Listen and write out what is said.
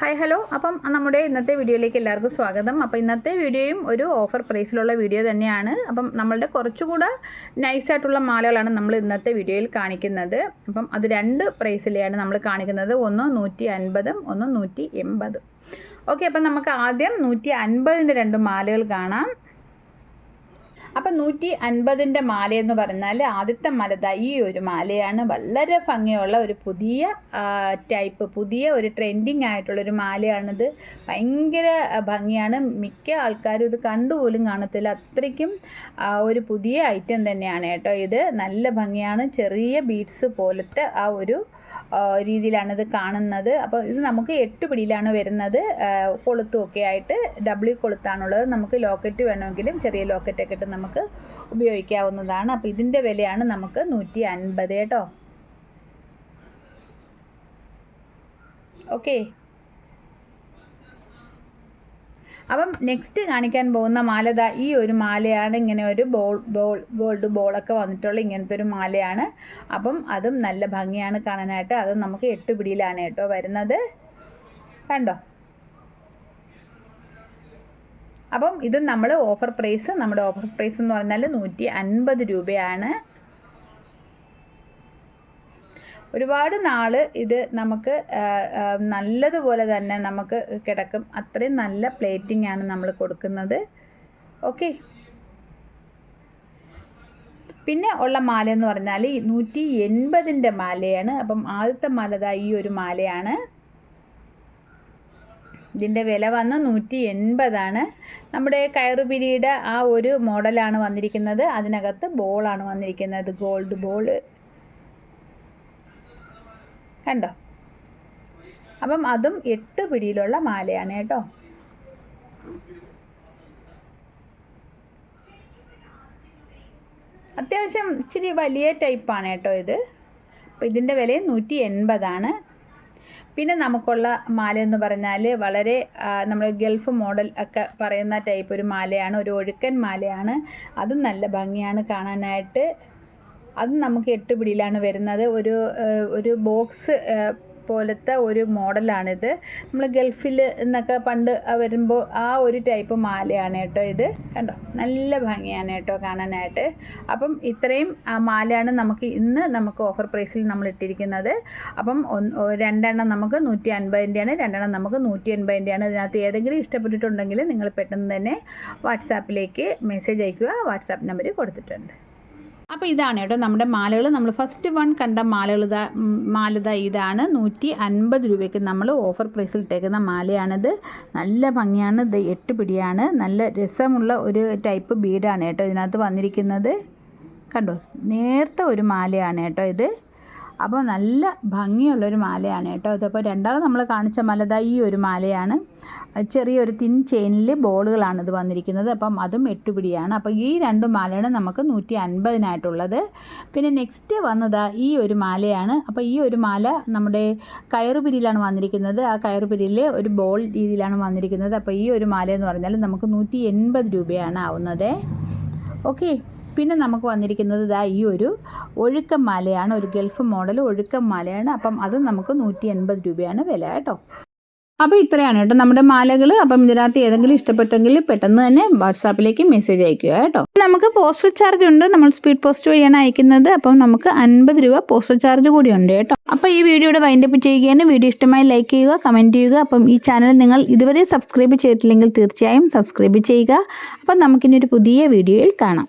Hi hello അപ്പം നമ്മുടെ ഇന്നത്തെ വീഡിയോയിലേക്ക് എല്ലാവർക്കും സ്വാഗതം. അപ്പോൾ ഇന്നത്തെ വീഡിയോയും ഒരു ഓഫർ പ്രൈസിലുള്ള വീഡിയോ തന്നെയാണ്. അപ്പം നമ്മളുടെ കുറച്ചുകൂടെ നൈസായിട്ടുള്ള മാലകളാണ് നമ്മൾ ഇന്നത്തെ വീഡിയോയിൽ കാണിക്കുന്നത്. അപ്പം അത് രണ്ട് പ്രൈസിലെയാണ് നമ്മൾ കാണിക്കുന്നത്. ഒന്ന് 150 ഒന്ന് 180. ഓക്കെ, അപ്പം നമുക്ക് ആദ്യം 150ൻ്റെ രണ്ട് മാലകൾ കാണാം. അപ്പം 150ൻ്റെ മാലയെന്ന് പറഞ്ഞാൽ ആദ്യത്തെ മാല ഈ ഒരു മാലയാണ്. വളരെ ഭംഗിയുള്ള ഒരു പുതിയ ടൈപ്പ്, പുതിയ ഒരു ട്രെൻഡിങ് ആയിട്ടുള്ളൊരു മാലയാണിത്. ഭയങ്കര ഭംഗിയാണ്. മിക്ക ആൾക്കാരും ഇത് കണ്ടുപോലും കാണത്തില്ല, അത്രയ്ക്കും ഒരു പുതിയ ഐറ്റം തന്നെയാണ് കേട്ടോ. ഇത് നല്ല ഭംഗിയാണ്. ചെറിയ ബീഡ്സ് പോലത്തെ ആ ഒരു രീതിയിലാണിത് കാണുന്നത്. അപ്പോൾ ഇത് നമുക്ക് 8 പിടിയിലാണ് വരുന്നത്. കൊളുത്തുമൊക്കെ ആയിട്ട് ഡബിൾ കൊളുത്താണുള്ളത്. നമുക്ക് ലോക്കറ്റ് വേണമെങ്കിലും ചെറിയ ലോക്കറ്റൊക്കെ ഇട്ട് നമുക്ക് ഉപയോഗിക്കാവുന്നതാണ്. അപ്പോൾ ഇതിൻ്റെ വിലയാണ് നമുക്ക് 150 കേട്ടോ. ഓക്കെ, അപ്പം നെക്സ്റ്റ് കാണിക്കാൻ പോകുന്ന മാല ഈ ഒരു മാലയാണ്. ഇങ്ങനെ ഒരു ഗോൾഡ് ബോളൊക്കെ വന്നിട്ടുള്ള ഇങ്ങനത്തെ ഒരു മാലയാണ്. അപ്പം അതും നല്ല ഭംഗിയാണ് കാണാനായിട്ട്. അത് നമുക്ക് 8 പിടിയിലാണ് കേട്ടോ വരുന്നത്. കണ്ടോ? അപ്പം ഇത് നമ്മൾ ഓഫർ പ്രൈസ്, നമ്മുടെ ഓഫർ പ്രൈസ് എന്ന് പറഞ്ഞാൽ 150 രൂപയാണ്. ഒരുപാട് നാൾ ഇത് നമുക്ക് നല്ലതുപോലെ തന്നെ നമുക്ക് കിടക്കും. അത്രയും നല്ല പ്ലേറ്റിംഗ് ആണ് നമ്മൾ കൊടുക്കുന്നത്. ഓക്കെ, പിന്നെ ഉള്ള മാല എന്ന് പറഞ്ഞാൽ 180ൻ്റെ മാലയാണ്. അപ്പം ആദ്യത്തെ മാല ഈ ഒരു മാലയാണ്. ഇതിൻ്റെ വില വന്ന് 180 നമ്മുടെ കയറുപിരിയുടെ ആ ഒരു മോഡലാണ് വന്നിരിക്കുന്നത്. അതിനകത്ത് ബോളാണ് വന്നിരിക്കുന്നത്, ഗോൾഡ് ബോൾ. കണ്ടോ? അപ്പം അതും 8 പിടിയിലുള്ള മാലയാണ് കേട്ടോ. അത്യാവശ്യം ഇച്ചിരി വലിയ ടൈപ്പാണ് കേട്ടോ ഇത്. അപ്പോൾ ഇതിൻ്റെ വിലയും 180. പിന്നെ നമുക്കുള്ള മാല എന്ന് പറഞ്ഞാൽ വളരെ നമ്മൾ ഗൾഫ് മോഡൽ ഒക്കെ പറയുന്ന ടൈപ്പ് ഒരു മാലയാണ്. ഒരു ഒഴുക്കൻ മാലയാണ്. അതും നല്ല ഭംഗിയാണ് കാണാനായിട്ട്. അത് നമുക്ക് 8 പിടിയിലാണ് വരുന്നത്. ഒരു ബോക്സ് പോലത്തെ ഒരു മോഡലാണിത്. നമ്മൾ ഗൾഫിൽ എന്നൊക്കെ പണ്ട് വരുമ്പോൾ ആ ഒരു ടൈപ്പ് മാലയാണ് കേട്ടോ ഇത്. കണ്ടോ? നല്ല ഭംഗിയാണ് കേട്ടോ കാണാനായിട്ട്. അപ്പം ഇത്രയും മാലയാണ് നമുക്ക് ഓഫർ പ്രൈസിൽ നമ്മൾ ഇട്ടിരിക്കുന്നത്. അപ്പം രണ്ടെണ്ണം നമുക്ക് 150ൻ്റെയാണ്, രണ്ടെണ്ണം നമുക്ക് 180ൻ്റെയാണ്. ഇതിനകത്ത് ഏതെങ്കിലും ഇഷ്ടപ്പെട്ടിട്ടുണ്ടെങ്കിൽ നിങ്ങൾ പെട്ടെന്ന് തന്നെ വാട്സാപ്പിലേക്ക് മെസ്സേജ് അയയ്ക്കുക. വാട്സാപ്പ് നമ്പർ കൊടുത്തിട്ടുണ്ട്. അപ്പോൾ ഇതാണ് കേട്ടോ നമ്മുടെ മാലകൾ. നമ്മൾ ഫസ്റ്റ് കണ്ട മാല ഇതാണ്. 150 രൂപയ്ക്ക് നമ്മൾ ഓഫർ പ്രൈസിൽ ഇട്ടേക്കുന്ന മാലയാണിത്. നല്ല ഭംഗിയാണ്. ഇത് 8 പിടിയാണ്. നല്ല രസമുള്ള ഒരു ടൈപ്പ് ബീഡാണ് കേട്ടോ ഇതിനകത്ത് വന്നിരിക്കുന്നത്. കണ്ടോ? നേർത്ത ഒരു മാലയാണ് കേട്ടോ ഇത്. അപ്പോൾ നല്ല ഭംഗിയുള്ളൊരു മാലയാണ് കേട്ടോ. ഇതിപ്പോൾ രണ്ടാമത് നമ്മൾ കാണിച്ച മാല ഈ ഒരു മാലയാണ്. ചെറിയൊരു തിൻ ചെയിനിൽ ബോളുകളാണ് ഇത് വന്നിരിക്കുന്നത്. അപ്പം അതും 8 പിടിയാണ്. അപ്പോൾ ഈ രണ്ട് മാലയാണ് നമുക്ക് 150നായിട്ടുള്ളത്. പിന്നെ നെക്സ്റ്റ് വന്നത് ഈ ഒരു മാലയാണ്. അപ്പോൾ ഈ ഒരു മാല നമ്മുടെ കയറുപിരിയിലാണ് വന്നിരിക്കുന്നത്. ആ കയറുപിരിയിൽ ഒരു ബോൾ രീതിയിലാണ് വന്നിരിക്കുന്നത്. അപ്പോൾ ഈ ഒരു മാല എന്ന് പറഞ്ഞാൽ നമുക്ക് 180 രൂപയാണ് ആവുന്നത്. ഓക്കെ, പിന്നെ നമുക്ക് വന്നിരിക്കുന്നത് ഈ ഒരു ഒഴുക്കം മാലയാണ്. ഒരു ഗൾഫ് മോഡൽ ഒഴുക്കം മാലയാണ്. അപ്പം അത് നമുക്ക് 180 രൂപയാണ് വില കേട്ടോ. അപ്പോൾ ഇത്രയാണ് കേട്ടോ നമ്മുടെ മാലകൾ. അപ്പം ഇതിനകത്ത് ഏതെങ്കിലും ഇഷ്ടപ്പെട്ടെങ്കിൽ പെട്ടെന്ന് തന്നെ വാട്സാപ്പിലേക്ക് മെസ്സേജ് അയക്കുക കേട്ടോ. നമുക്ക് പോസ്റ്റൽ ചാർജ് ഉണ്ട്. നമ്മൾ സ്പീഡ് പോസ്റ്റ് വഴിയാണ് അയക്കുന്നത്. അപ്പം നമുക്ക് 50 രൂപ പോസ്റ്റൽ ചാർജ് കൂടി ഉണ്ട് കേട്ടോ. അപ്പോൾ ഈ വീഡിയോയുടെ വൈൻഡപ്പ് ചെയ്യുകയാണ്. വീഡിയോ ഇഷ്ടമായി ലൈക്ക് ചെയ്യുക, കമൻറ്റ് ചെയ്യുക. അപ്പം ഈ ചാനൽ നിങ്ങൾ ഇതുവരെ സബ്സ്ക്രൈബ് ചെയ്തിട്ടില്ലെങ്കിൽ തീർച്ചയായും സബ്സ്ക്രൈബ് ചെയ്യുക. അപ്പം നമുക്കിനി ഒരു പുതിയ വീഡിയോയിൽ കാണാം.